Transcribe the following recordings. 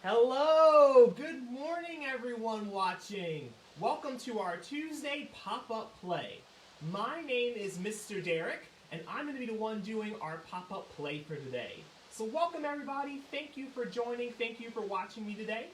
Hello! Good morning, everyone watching! Welcome to our Tuesday pop-up play. My name is Mr. Derek, and I'm going to be the one doing our pop-up play for today. So welcome, everybody. Thank you for joining. Thank you for watching me today.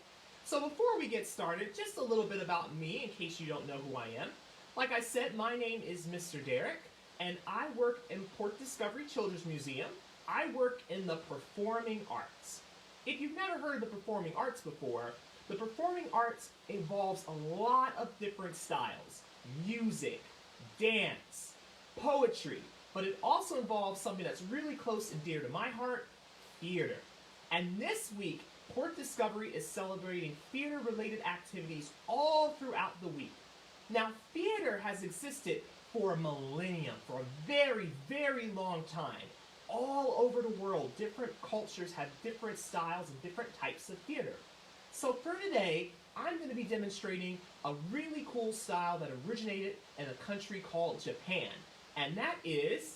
So before we get started, just a little bit about me, in case you don't know who I am. Like I said, my name is Mr. Derek, and I work in Port Discovery Children's Museum. I work in the performing arts. If you've never heard of the performing arts before, the performing arts involves a lot of different styles. Music, dance, poetry, but it also involves something that's really close and dear to my heart, theater. And this week, Port Discovery is celebrating theater-related activities all throughout the week. Now, theater has existed for a millennium, for a very, very long time. All over the world, different cultures have different styles and different types of theater. So for today, I'm going to be demonstrating a really cool style that originated in a country called Japan, and that is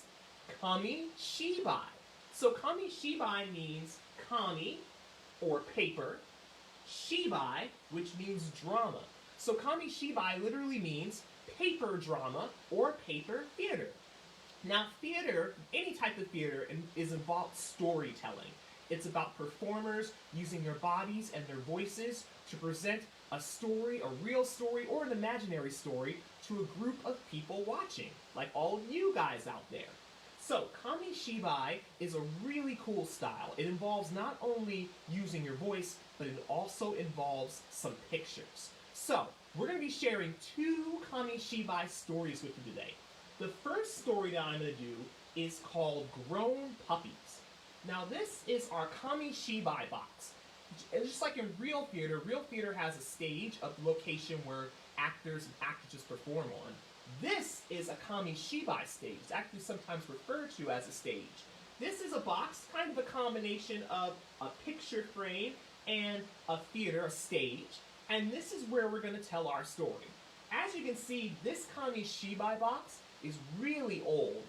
Kamishibai. So Kamishibai means kami, or paper, shibai, which means drama. So Kamishibai literally means paper drama or paper theater. Now, theater, any type of theater, is about storytelling. It's about performers using their bodies and their voices to present a story, a real story, or an imaginary story to a group of people watching, like all of you guys out there. So, Kamishibai is a really cool style. It involves not only using your voice, but it also involves some pictures. So, we're going to be sharing two Kamishibai stories with you today. The first story that I'm going to do is called Grown Puppies. Now this is our Kamishibai box. And just like in real theater has a stage, a location where actors and actresses perform on. This is a Kamishibai stage. It's actually sometimes referred to as a stage. This is a box, kind of a combination of a picture frame and a theater, a stage. And this is where we're going to tell our story. As you can see, this Kamishibai box is really old.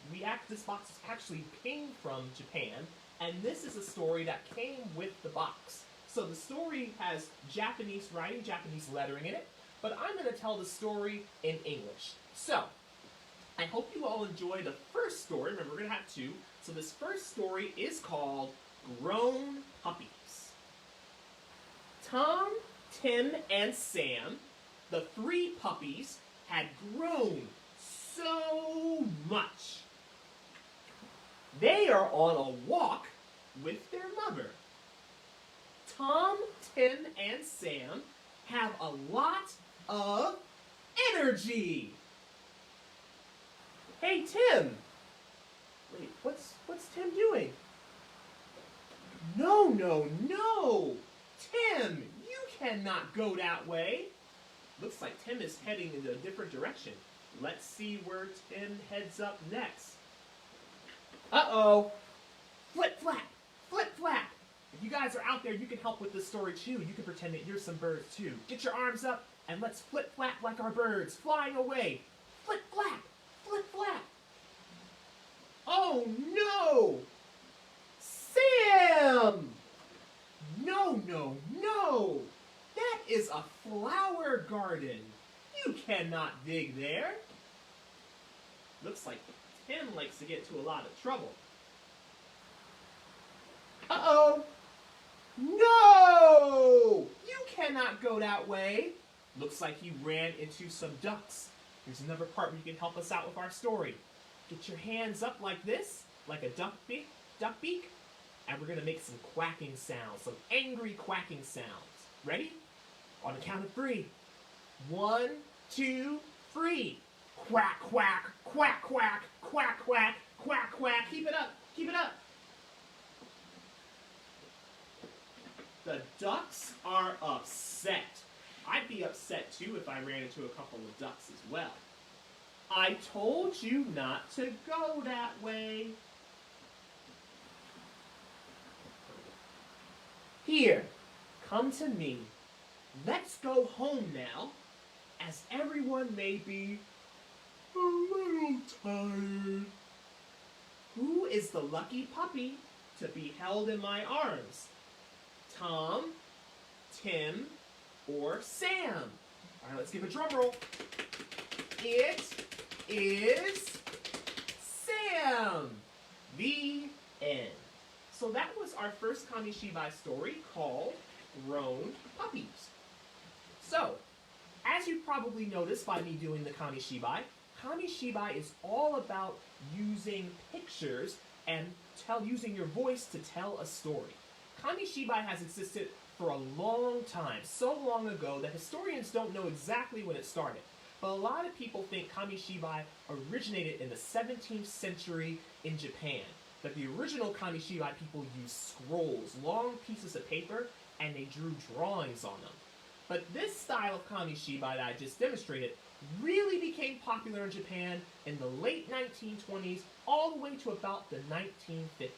This box actually came from Japan, and this is a story that came with the box. So the story has Japanese writing, Japanese lettering in it, but I'm going to tell the story in English. So, I hope you all enjoy the first story. Remember, we're going to have two. So this first story is called Grown Puppies. Tom, Tim, and Sam, the three puppies, had grown so much. They are on a walk with their mother. Tom, Tim, and Sam have a lot of energy. Hey, Tim. Wait, what's Tim doing? No, no, no. Tim, you cannot go that way. Looks like Tim is heading in a different direction. Let's see where Tim heads up next. Uh-oh. Flip-flap. Flip-flap. If you guys are out there, you can help with this story too. You can pretend that you're some birds too. Get your arms up and let's flip-flap like our birds, flying away. Flip-flap. Flip-flap. Oh no! Sam! No, no, no! That is a flower garden. You cannot dig there. Looks like Tim likes to get into a lot of trouble. Uh-oh! No! You cannot go that way. Looks like he ran into some ducks. Here's another part where you can help us out with our story. Get your hands up like this, like a duck beak, and we're going to make some quacking sounds, some angry quacking sounds. Ready? On the count of 3. 1, 2, 3. Quack, quack, quack, quack, quack, quack, quack, quack. Keep it up, keep it up. The ducks are upset. I'd be upset too if I ran into a couple of ducks as well. I told you not to go that way. Here, come to me. Let's go home now, as everyone may be a little tired. Who is the lucky puppy to be held in my arms? Tom, Tim, or Sam? All right, let's give a drum roll. It is Sam. The end. So that was our first Kamishibai story called Grown Puppies. So, as you probably noticed by me doing the Kamishibai, Kamishibai is all about using pictures and using your voice to tell a story. Kamishibai has existed for a long time, so long ago that historians don't know exactly when it started. But a lot of people think Kamishibai originated in the 17th century in Japan. That the original Kamishibai people used scrolls, long pieces of paper, and they drew drawings on them. But this style of Kamishibai that I just demonstrated really became popular in Japan in the late 1920s all the way to about the 1950s.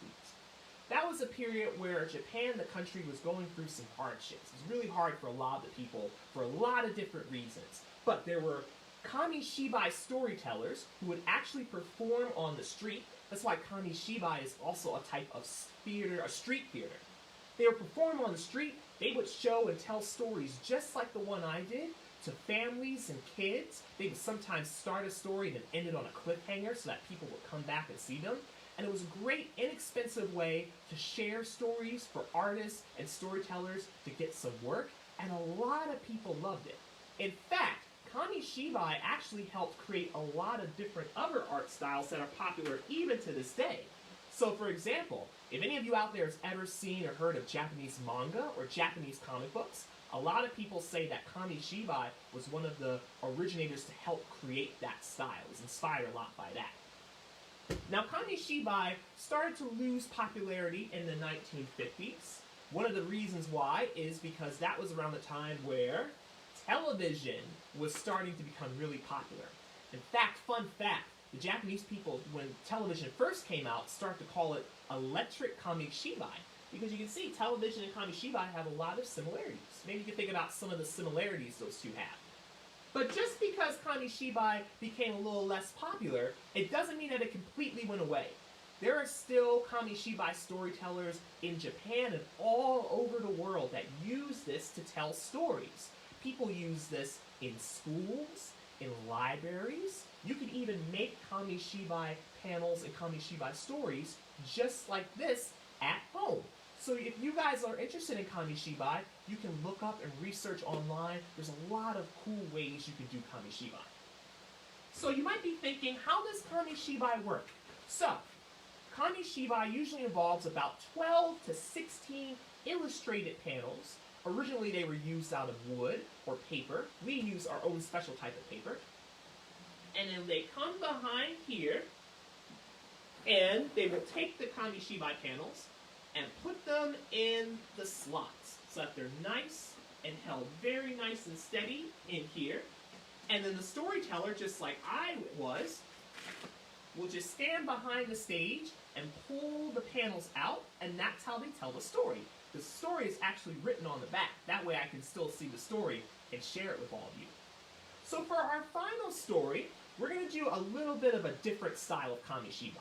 That was a period where Japan, the country, was going through some hardships. It was really hard for a lot of the people for a lot of different reasons. But there were Kamishibai storytellers who would actually perform on the street. That's why Kamishibai is also a type of theater, a street theater. They would perform on the street. They would show and tell stories just like the one I did to families and kids. They would sometimes start a story and then end it on a cliffhanger so that people would come back and see them. And it was a great, inexpensive way to share stories for artists and storytellers to get some work, and a lot of people loved it. In fact, Kamishibai actually helped create a lot of different other art styles that are popular even to this day. So for example, if any of you out there has ever seen or heard of Japanese manga or Japanese comic books, a lot of people say that Kamishibai was one of the originators to help create that style. It was inspired a lot by that. Now, Kamishibai started to lose popularity in the 1950s. One of the reasons why is because that was around the time where television was starting to become really popular. In fact, fun fact, the Japanese people, when television first came out, started to call it electric Kamishibai. Because you can see television and Kamishibai have a lot of similarities. Maybe you can think about some of the similarities those two have. But just because Kamishibai became a little less popular, it doesn't mean that it completely went away. There are still Kamishibai storytellers in Japan and all over the world that use this to tell stories. People use this in schools, in libraries. You can even make Kamishibai panels and Kamishibai stories just like this at home. So if you guys are interested in Kamishibai, you can look up and research online. There's a lot of cool ways you can do Kamishibai. So you might be thinking, how does Kamishibai work? So, Kamishibai usually involves about 12 to 16 illustrated panels. Originally they were used out of wood or paper. We use our own special type of paper. And then they come behind here, and they will take the Kamishibai panels and put them in the slots so that they're nice and held very nice and steady in here. And then the storyteller, just like I was, will just stand behind the stage and pull the panels out, and that's how they tell the story. The story is actually written on the back. That way I can still see the story and share it with all of you. So for our final story, we're going to do a little bit of a different style of Kamishibai.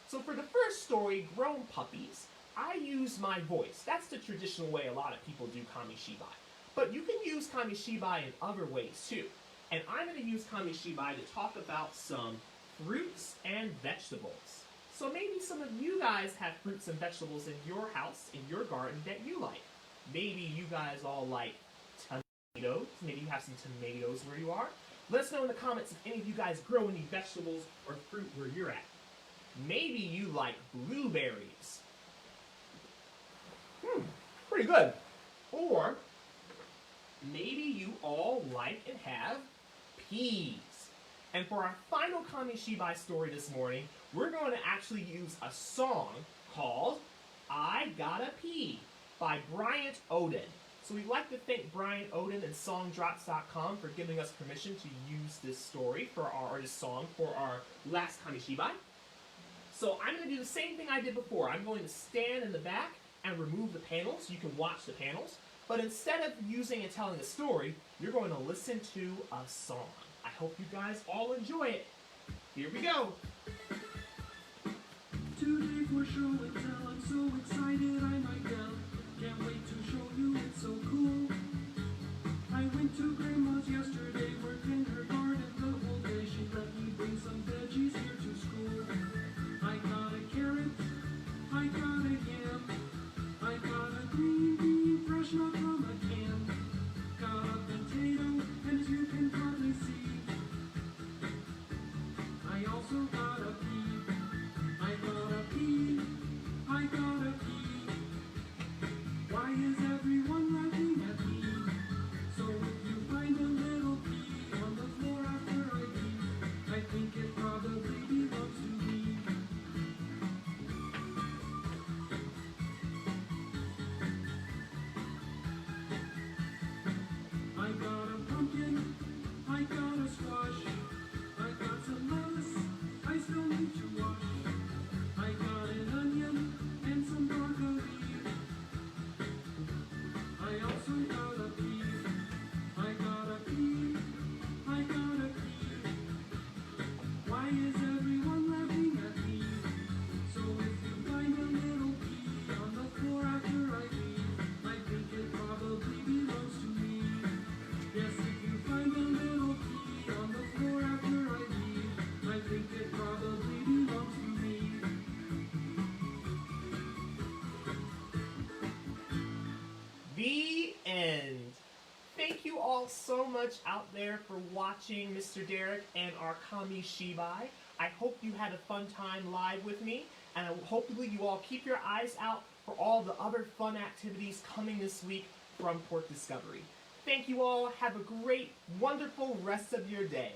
So for the first story, Grown Puppies, I use my voice. That's the traditional way a lot of people do Kamishibai. But you can use Kamishibai in other ways too. And I'm going to use Kamishibai to talk about some fruits and vegetables. So maybe some of you guys have fruits and vegetables in your house, in your garden, that you like. Maybe you guys all like tomatoes. Maybe you have some tomatoes where you are. Let us know in the comments if any of you guys grow any vegetables or fruit where you're at. Maybe you like blueberries. Pretty good. Or maybe you all like and have peas. And for our final Kamishibai story this morning, we're going to actually use a song called I Gotta Pee by Bryant Oden. So we'd like to thank Bryant Oden and Songdrops.com for giving us permission to use this story for this song for our last Kamishibai. So I'm going to do the same thing I did before. I'm going to stand in the back and remove the panels so you can watch the panels. But instead of using and telling a story, you're going to listen to a song. I hope you guys all enjoy it. Here we go. Today for show and tell, I'm so excited I might yell. Can't wait to show you, it's so cool. all so much out there for watching Mr. Derek and our Kamishibai. I hope you had a fun time live with me, and hopefully you all keep your eyes out for all the other fun activities coming this week from Port Discovery. Thank you all. Have a great, wonderful rest of your day.